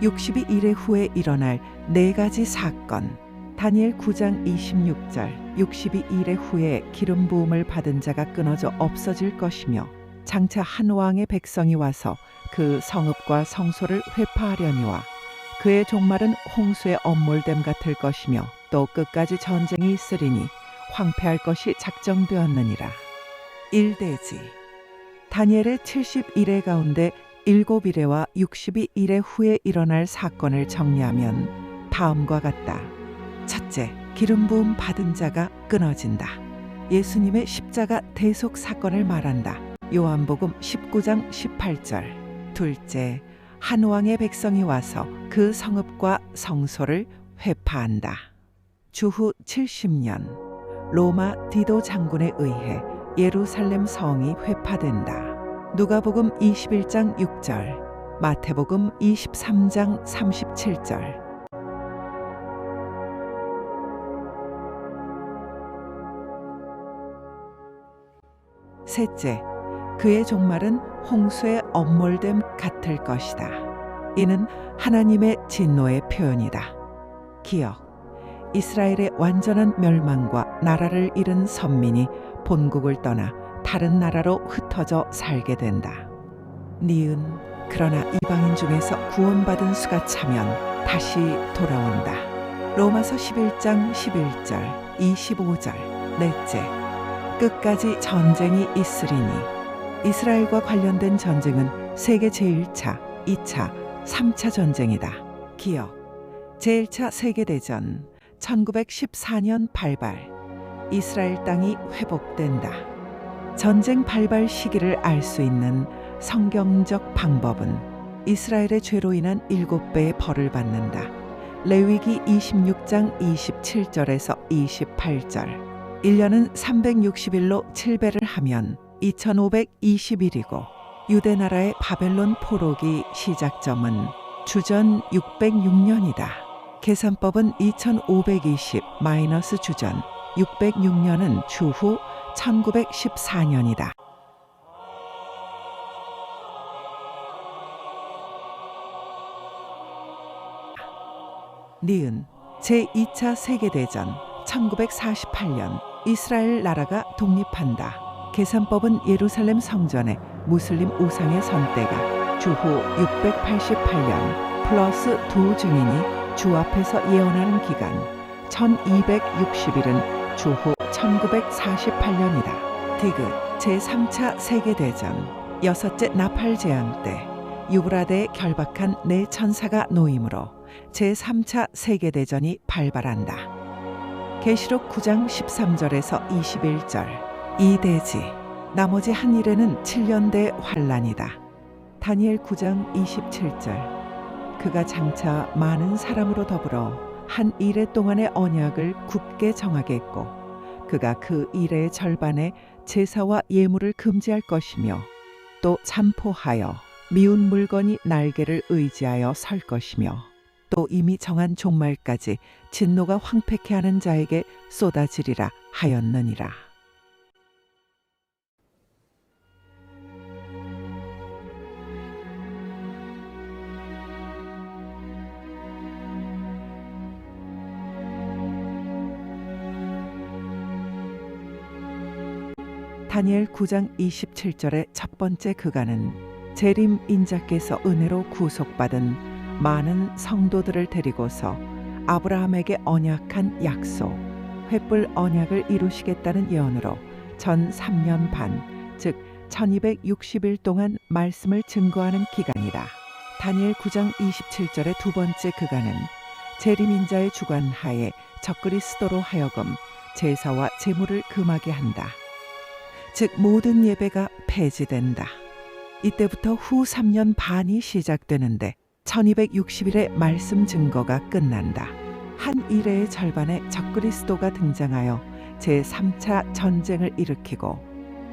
62일 후에 일어날 네 가지 사건. 다니엘 9장 26절. 62일 후에 기름 부음을 받은 자가 끊어져 없어질 것이며 장차 한 왕의 백성이 와서 그 성읍과 성소를 회파하려니와 그의 종말은 홍수의 엄몰됨 같을 것이며 또 끝까지 전쟁이 있으리니 황폐할 것이 작정되었느니라. 1대지. 다니엘의 70일의 가운데 7일에와 62일의 후에 일어날 사건을 정리하면 다음과 같다. 첫째, 기름 부음 받은 자가 끊어진다. 예수님의 십자가 대속 사건을 말한다. 요한복음 19장 18절. 둘째, 한 왕의 백성이 와서 그 성읍과 성소를 회파한다. 주후 70년 로마 디도 장군에 의해 예루살렘 성이 회파된다. 누가복음 21장 6절, 마태복음 23장 37절. 셋째, 그의 종말은 홍수의 엄몰됨 같을 것이다. 이는 하나님의 진노의 표현이다. 기억, 이스라엘의 완전한 멸망과 나라를 잃은 선민이 본국을 떠나 다른 나라로 흩어져 살게 된다. 니은, 그러나 이방인 중에서 구원받은 수가 차면 다시 돌아온다. 로마서 11장 11절, 25절. 넷째, 끝까지 전쟁이 있으리니. 이스라엘과 관련된 전쟁은 세계 제1차, 2차, 3차 전쟁이다. 기억, 제1차 세계대전 1914년 발발. 이스라엘 땅이 회복된다. 전쟁 발발 시기를 알 수 있는 성경적 방법은 이스라엘의 죄로 인한 7배의 벌을 받는다. 레위기 26장 27절에서 28절. 1년은 360일로 7배를 하면 2520일이고 유대나라의 바벨론 포로기 시작점은 주전 606년이다. 계산법은 2520 마이너스 주전 606년은 주후 1914년이다. 니은, 제2차 세계대전 1948년 이스라엘 나라가 독립한다. 계산법은 예루살렘 성전에 무슬림 우상의 선대가 주후 688년 플러스 두 증인이 주 앞에서 예언하는 기간 1260일은 주후 1948년이다. 디귿, 제3차 세계대전 여섯째 나팔재앙 때 유브라데에 결박한 네 천사가 놓임으로 제3차 세계대전이 발발한다. 계시록 9장 13절에서 21절. 이대지, 나머지 한 일에는 7년대 환란이다. 다니엘 9장 27절. 그가 장차 많은 사람으로 더불어 한 이레 동안의 언약을 굳게 정하겠고 그가 그 이레의 절반에 제사와 예물을 금지할 것이며 또 잠포하여 미운 물건이 날개를 의지하여 설 것이며 또 이미 정한 종말까지 진노가 황폐케 하는 자에게 쏟아지리라 하였느니라. 다니엘 9장 27절의 첫 번째 그간은 재림 인자께서 은혜로 구속받은 많은 성도들을 데리고서 아브라함에게 언약한 약속, 횃불 언약을 이루시겠다는 예언으로 전 3년 반, 즉 1260일 동안 말씀을 증거하는 기간이다. 다니엘 9장 27절의 두 번째 그간은 재림 인자의 주관하에 적그리스도로 하여금 제사와 제물을 금하게 한다. 즉 모든 예배가 폐지된다. 이때부터 후 3년 반이 시작되는데 1260일의 말씀 증거가 끝난다. 한 일회의 절반에 적그리스도가 등장하여 제3차 전쟁을 일으키고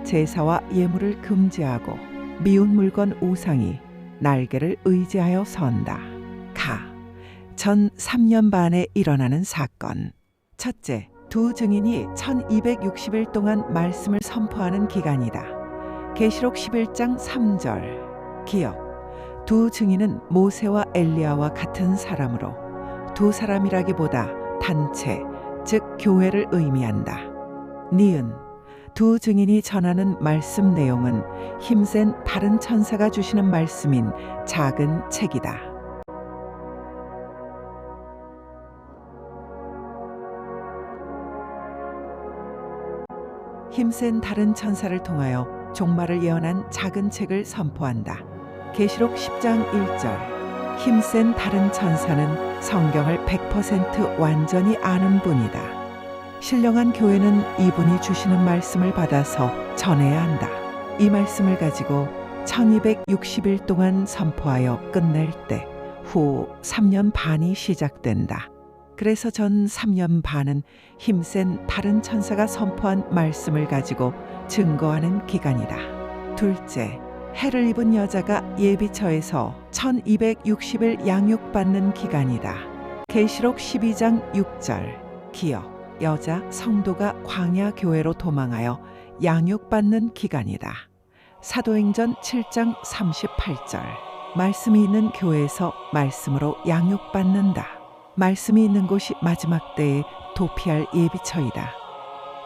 제사와 예물을 금지하고 미운 물건 우상이 날개를 의지하여 선다. 전 3년 반에 일어나는 사건. 첫째, 두 증인이 1260일 동안 말씀을 선포하는 기간이다. 계시록 11장 3절. 기억, 두 증인은 모세와 엘리야와 같은 사람으로 두 사람이라기보다 단체, 즉 교회를 의미한다. 니은 두 증인이 전하는 말씀 내용은 힘센 다른 천사가 주시는 말씀인 작은 책이다. 힘센 다른 천사를 통하여 종말을 예언한 작은 책을 선포한다. 계시록 10장 1절 힘센 다른 천사는 성경을 100% 완전히 아는 분이다. 신령한 교회는 이분이 주시는 말씀을 받아서 전해야 한다. 이 말씀을 가지고 1260일 동안 선포하여 끝낼 때 후 3년 반이 시작된다. 그래서 전 3년 반은 힘센 다른 천사가 선포한 말씀을 가지고 증거하는 기간이다. 둘째, 해를 입은 여자가 예비처에서 1260일 양육받는 기간이다. 계시록 12장 6절 기억 여자 성도가 광야 교회로 도망하여 양육받는 기간이다. 사도행전 7장 38절 말씀이 있는 교회에서 말씀으로 양육받는다. 말씀이 있는 곳이 마지막 때에 도피할 예비처이다.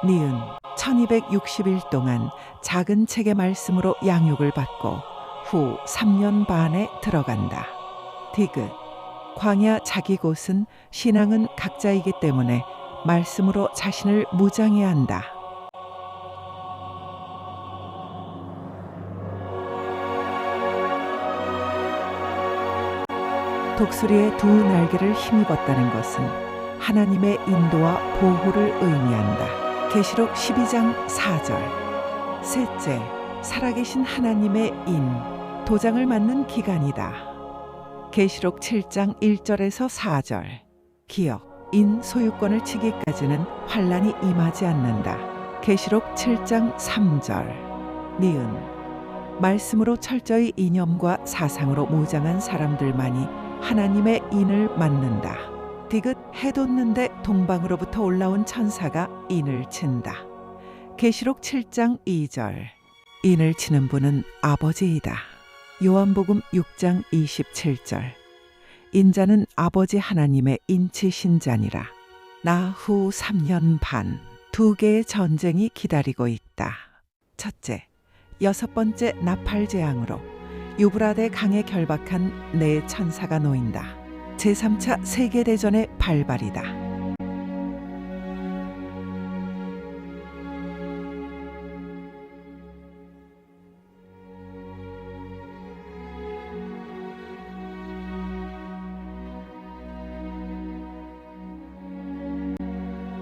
니은 1260일 동안 작은 책의 말씀으로 양육을 받고 후 3년 반에 들어간다. 디귿 광야 자기 곳은 신앙은 각자이기 때문에 말씀으로 자신을 무장해야 한다. 독수리의 두 날개를 힘입었다는 것은 하나님의 인도와 보호를 의미한다. 계시록 12장 4절 셋째, 살아계신 하나님의 인, 도장을 맞는 기간이다. 계시록 7장 1절에서 4절 기억, 인 소유권을 치기까지는 환란이 임하지 않는다. 계시록 7장 3절 니은 말씀으로 철저히 이념과 사상으로 무장한 사람들만이 하나님의 인을 맞는다. 디귿 해 돋는데 동방으로부터 올라온 천사가 인을 친다. 계시록 7장 2절 인을 치는 분은 아버지이다. 요한복음 6장 27절 인자는 아버지 하나님의 인치신 자니라. 나 후 3년 반 두 개의 전쟁이 기다리고 있다. 첫째, 여섯 번째 나팔 재앙으로 유브라데 강에 결박한 네 천사가 놓인다. 제3차 세계대전의 발발이다.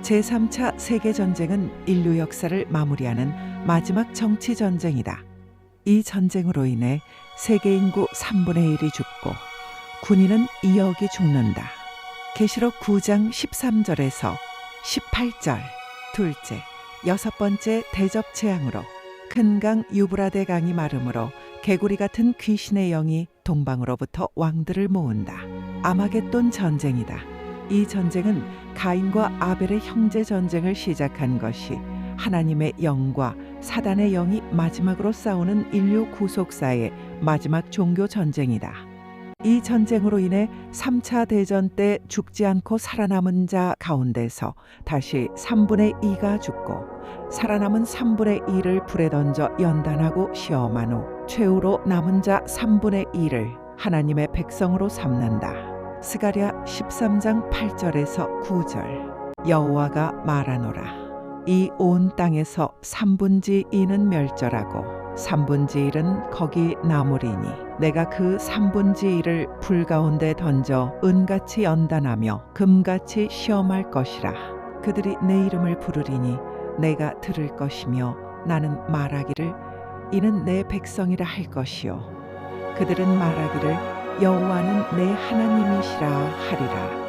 제3차 세계전쟁은 인류 역사를 마무리하는 마지막 정치전쟁이다. 이 전쟁으로 인해 세계 인구 3분의 1이 죽고 군인은 2억이 죽는다. 계시록 9장 13절에서 18절 둘째, 여섯 번째 대접 재앙으로 큰 강 유브라데 강이 마름으로 개구리 같은 귀신의 영이 동방으로부터 왕들을 모은다. 아마겟돈 전쟁이다. 이 전쟁은 가인과 아벨의 형제 전쟁을 시작한 것이 하나님의 영과 사단의 영이 마지막으로 싸우는 인류 구속사의 마지막 종교 전쟁이다. 이 전쟁으로 인해 3차 대전 때 죽지 않고 살아남은 자 가운데서 다시 3분의 2가 죽고 살아남은 3분의 1을 불에 던져 연단하고 시험한 후 최후로 남은 자 3분의 1을 하나님의 백성으로 삼는다. 스가랴 13장 8절에서 9절 여호와가 말하노라. 이 온 땅에서 3분의 2는 멸절하고 3분의 1은 거기 남으리니 내가 그 3분의 1을 불 가운데 던져 은같이 연단하며 금같이 시험할 것이라. 그들이 내 이름을 부르리니 내가 들을 것이며 나는 말하기를 이는 내 백성이라 할 것이요 그들은 말하기를 여호와는 내 하나님이시라 하리라.